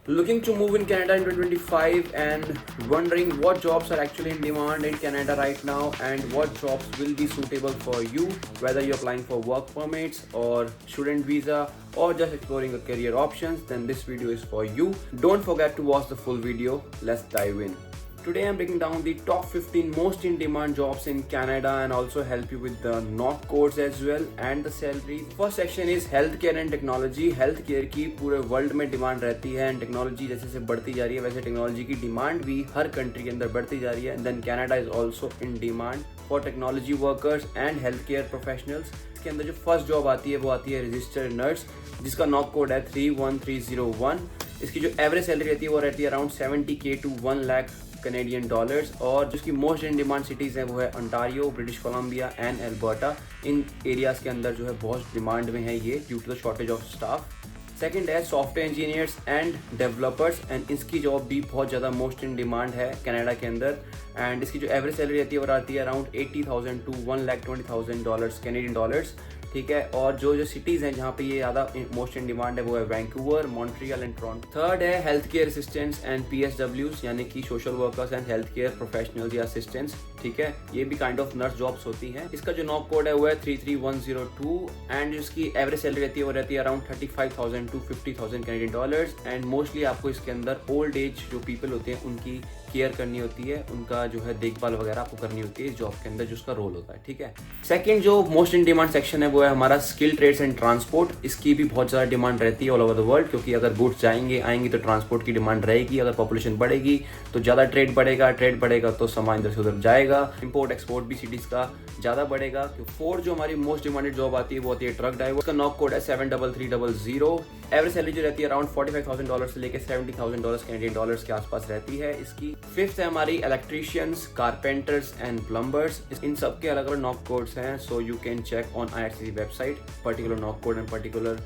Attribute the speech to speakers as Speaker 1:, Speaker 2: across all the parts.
Speaker 1: Looking to move in Canada in 2025 and wondering what jobs are actually in demand in Canada right now and what jobs will be suitable for you, whether you're applying for work permits or student visa or just exploring your career options, then this video is for you. Don't forget to watch the full video. Let's dive in. Today I'm breaking down the top 15 most in demand jobs in Canada and also help you with the knock codes as well and the salaries. First section is healthcare and technology. Healthcare की पूरे world में demand रहती है and technology जैसे जैसे बढ़ती जा रही है वैसे टेक्नोलॉजी की डिमांड भी हर कंट्री के अंदर बढ़ती जा रही है and then Canada is also in demand for technology workers and health care professionals. इसके अंदर जो फर्स्ट जॉब आती है वो आती है रजिस्टर्ड नर्स जिसका नॉक कोड है 31301। इसकी जो एवरेज सैलरी रहती है वो रहती है around 70K to 1 lakh Canadian dollars और जिसकी मोस्ट इन डिमांड सिटीज़ हैं वो है Ontario, British Columbia and Alberta. इन एरियाज़ के अंदर जो है बहुत डिमांड में है ये due to the shortage of staff. Second है software engineers and developers and इसकी जॉब भी बहुत ज़्यादा मोस्ट इन डिमांड है कनाडा के अंदर एंड इसकी जो एवरेज सैलरी रहती है वो आती है around 80,000 to 1,20,000 dollars Canadian dollars. ठीक है, और जो सिटीज़ हैं जहाँ पे ये ज़्यादा मोस्ट इन डिमांड है वो है Vancouver, Montreal and Toronto. Third है health care assistants and PSWs यानी कि social workers and health care professionals या असिस्टेंट्स। ठीक है, ये भी काइंड ऑफ नर्स जॉब्स होती हैं। इसका जो नॉक कोड है वो है 33102 एंड इसकी एवरेज सैलरी रहती है वो रहती है around 35,000 to 50,000 Canadian dollars and mostly आपको इसके अंदर ओल्ड एज जो पीपल होते हैं उनकी केयर करनी होती है, उनका जो है देखभाल वगैरह आपको करनी होती है इस जॉब के अंदर जिसका रोल होता है। ठीक है, सेकंड जो मोस्ट इन डिमांड सेक्शन है वो है हमारा स्किल ट्रेड्स एंड ट्रांसपोर्ट। इसकी भी बहुत ज़्यादा डिमांड रहती है ऑल ओवर द वर्ल्ड क्योंकि अगर गुड्स जाएंगे आएंगे तो ट्रांसपोर्ट की डिमांड रहेगी। अगर पॉपुलेशन बढ़ेगी तो ज़्यादा ट्रेड बढ़ेगा तो सामान इधर से उधर जाएगा, इंपोर्ट एक्सपोर्ट भी सिटीज़ का ज़्यादा बढ़ेगा। फोर्थ जो हमारी मोस्ट डिमांडेड जॉब आती है वो आती है ट्रक ड्राइवर। उसका नॉक कोड है 73300। एवरेज सैलरी जो रहती है अराउंड $45,000 से लेकर $70,000 कैनेडियन डॉलर्स के आसपास रहती है इसकी। फिफ्थ है हमारी इलेक्ट्रीशियंस, कारपेंटर्स एंड प्लम्बर्स। इन सब के अलग अलग नॉक कोड्स हैं so you can check on IRCC website particular NOC code and particular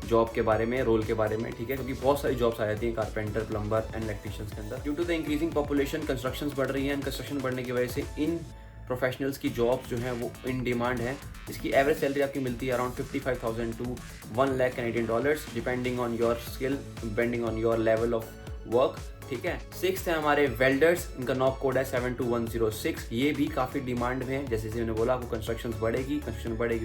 Speaker 1: job के बारे में, रोल के बारे में। ठीक है, क्योंकि बहुत सारी जॉब्स आ जाती हैं कारपेंटर, प्लम्बर एंड इलेक्ट्रीशियंस के अंदर। Due to the increasing population construction बढ़ रही है एंड कंस्ट्रक्शन बढ़ने की वजह से इन प्रोफेशनल्स की जॉब्स जो हैं वो इन डिमांड है। इसकी एवरेज सैलरी आपकी मिलती है around 55,000 to 1 lakh Canadian dollars depending on your skill, depending on your level of work. ठीक है, सिक्स्थ है हमारे वेल्डर्स, इनका नॉक कोड है 72106। ये भी काफ़ी डिमांड में है, जैसे मैंने बोला आपको कंस्ट्रक्शन बढ़ेगी तो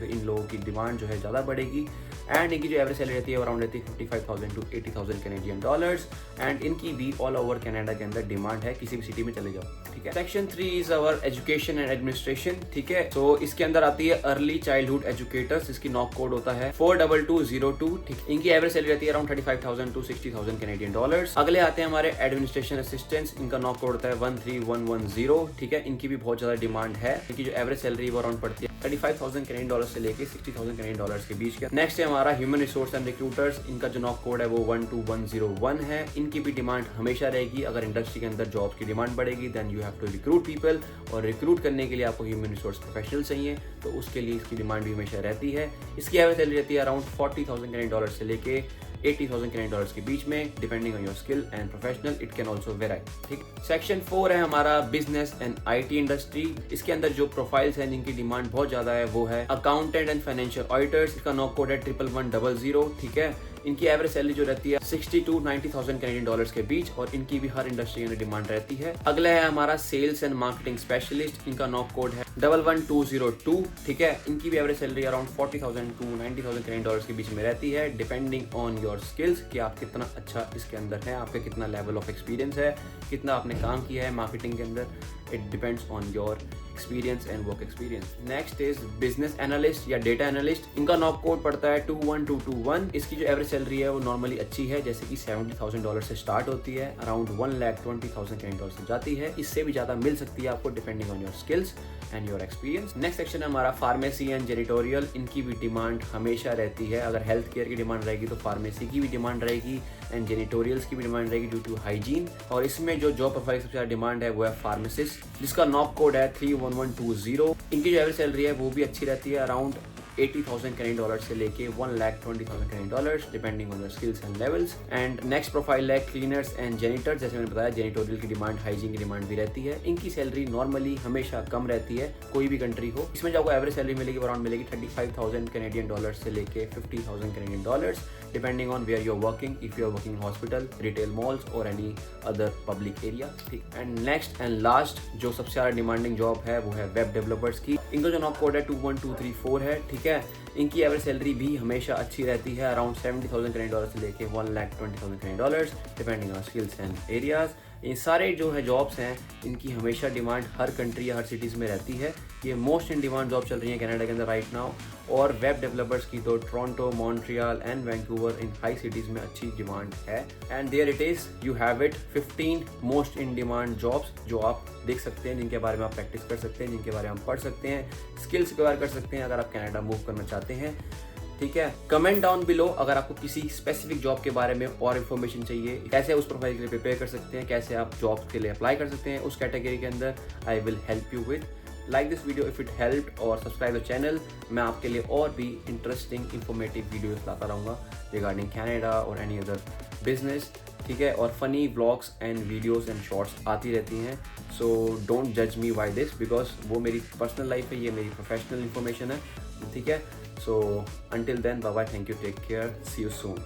Speaker 1: इन लोगों की डिमांड जो है ज़्यादा बढ़ेगी एंड इनकी जो एवरेज सैलरी रहती है अराउंड रहती है 55,000 to 80,000 कैनेडियन डॉलर्स एंड इनकी भी ऑल ओवर कनाडा के अंदर डिमांड है, किसी भी सिटी में चले जाओ। ठीक है, section 3 is our education and administration. ठीक है, तो इसके अंदर आती है अर्ली चाइल्डहुड एजुकेटर्स, इसकी नॉक कोड होता है 42202। ठीक, इनकी एवरेज सैलरी रहती है अराउंड 35,000 to 60,000 कैनेडियन डॉलर्स। अगले आते हैं हमारे एडमिनिस्ट्रेशन असिस्टेंट्स, इनका नॉक कोड होता है 13110। ठीक है, इनकी भी बहुत ज्यादा डिमांड है। इनकी जो एवरेज सैलरी वो अराउंड पड़ती है 35,000 कैनेडियन डॉलर्स से लेके 60,000 कैनेडियन डॉलर्स के बीच का। नेक्स्ट है हमारा ह्यूमन रिसोर्स एंड रिक्रूटर्स, इनका जो नॉक कोड है वो 12101 है। इनकी भी डिमांड हमेशा रहेगी। अगर इंडस्ट्री के अंदर जॉब की डिमांड बढ़ेगी then you have to recruit people और रिक्रूट करने के लिए आपको ह्यूमन रिसोर्स प्रोफेशनल चाहिए तो उसके लिए इसकी डिमांड भी हमेशा रहती है। इसकी एवरेज सैलरी रहती है अराउंड 40,000 कैनेडियन डॉलर्स से लेके 80,000 कैनेडियन डॉलर्स के बीच में depending on your skill and professional, it can also vary. ठीक, सेक्शन 4 है हमारा बिजनेस एंड IT इंडस्ट्री। इसके अंदर जो प्रोफाइल्स हैं जिनकी डिमांड बहुत ज्यादा है वो है अकाउंटेंट एंड फाइनेंशियल ऑडिटर्स, इसका नॉक कोड है 11100। ठीक है, इनकी एवरेज सैलरी जो रहती है 60 to 90,000 कैनेडियन डॉलर्स के बीच और इनकी भी हर इंडस्ट्री में डिमांड रहती है। अगला है हमारा सेल्स एंड मार्केटिंग स्पेशलिस्ट, इनका नॉक कोड है 11202। ठीक है, इनकी भी average salary around 40,000 to 90,000 Canadian dollars के बीच में रहती है डिपेंडिंग ऑन योर स्किल्स कि आप कितना अच्छा इसके अंदर है, आपका कितना लेवल ऑफ एक्सपीरियंस है, कितना आपने काम किया है मार्केटिंग के अंदर। It depends on your experience and work experience. Next is business analyst या डेटा एनालिस्ट, इनका नॉक कोड पड़ता है 21221। इसकी जो एवरेज सैलरी है वो नॉर्मली अच्छी है, जैसे कि $70,000 से स्टार्ट होती है, अराउंड 1,20,000 कैनेडियन डॉलर से जाती है। इससे भी ज़्यादा मिल सकती है आपको depending on your skills and your experience. Next section है हमारा फार्मेसी एंड जेनिटोरियल, इनकी भी डिमांड हमेशा रहती है। अगर हेल्थ केयर की डिमांड रहेगी तो फार्मेसी की भी डिमांड रहेगी एंड जेनिटोरियल्स की भी डिमांड रहेगी ड्यू टू हाइजीन। और इसमें जो जॉब प्रोफाइल सबसे ज़्यादा डिमांड है वो है फार्मासिस्ट, जिसका नॉक कोड है 31120। इनकी जो एवरेज सैलरी है वो भी अच्छी रहती है, अराउंड 80,000 कैनेडियन डॉलर से लेके 1,20,000 Canadian dollars depending on your skills and levels. And next profile है क्लीनर्स एंड जेनिटर्स, जैसे मैंने बताया जेनिटोरियल की डिमांड, हाइजीन की डिमांड भी रहती है। इनकी सैलरी नॉर्मली हमेशा कम रहती है, कोई भी कंट्री हो। इसमें जो आपको एवरेज सैलरी मिलेगी अराउंड मिलेगी 35,000 कैनेडियन डॉलर से लेके 50,000 Canadian dollars depending on where you are working, if you are working in hospital, retail malls और एनी अदर पब्लिक एरिया। ठीक, एंड नेक्स्ट एंड लास्ट जो सबसे ज़्यादा डिमांडिंग जॉब है वो है वेब डेवलपर्स की। इनका जो नॉक कोड है 21234 है। ठीक है, इनकी एवरेज सैलरी भी हमेशा अच्छी रहती है, अराउंड $70,000 कनेडियन से लेके $1,20,000 Canadian, depending on skills and areas. ये सारे जो है जॉब्स हैं इनकी हमेशा डिमांड हर कंट्री या हर सिटीज़ में रहती है। ये मोस्ट इन डिमांड जॉब चल रही है कनाडा के अंदर राइट नाउ। और वेब डेवलपर्स की तो टोरंटो, मॉन्ट्रियल एंड वैंकूवर इन हाई सिटीज़ में अच्छी डिमांड है। And there it is, you have it 15 most in demand jobs जो आप देख सकते हैं, जिनके बारे में आप प्रैक्टिस कर सकते हैं, जिनके बारे में आप पढ़ सकते हैं, स्किल्स एक्वायर कर सकते हैं अगर आप कनाडा मूव करना चाहते हैं। ठीक है, कमेंट डाउन बिलो अगर आपको किसी स्पेसिफिक जॉब के बारे में और इन्फॉर्मेशन चाहिए, कैसे उस प्रोफाइल के लिए प्रिपेयर कर सकते हैं, कैसे आप जॉब के लिए अप्लाई कर सकते हैं उस कैटेगरी के अंदर, I will help you with. Like this video if it helped और सब्सक्राइब द चैनल। मैं आपके लिए और भी इंटरेस्टिंग इंफॉर्मेटिव वीडियोस लाता रहूँगा रिगार्डिंग कनाडा और एनी अदर बिजनेस। ठीक है, और funny vlogs and videos and shorts आती रहती हैं। सो डोंट जज मी बाय दिस, बिकॉज वो मेरी पर्सनल लाइफ है, ये मेरी प्रोफेशनल इंफॉर्मेशन है। ठीक है, so until then, bye bye, thank you, take care, see you soon.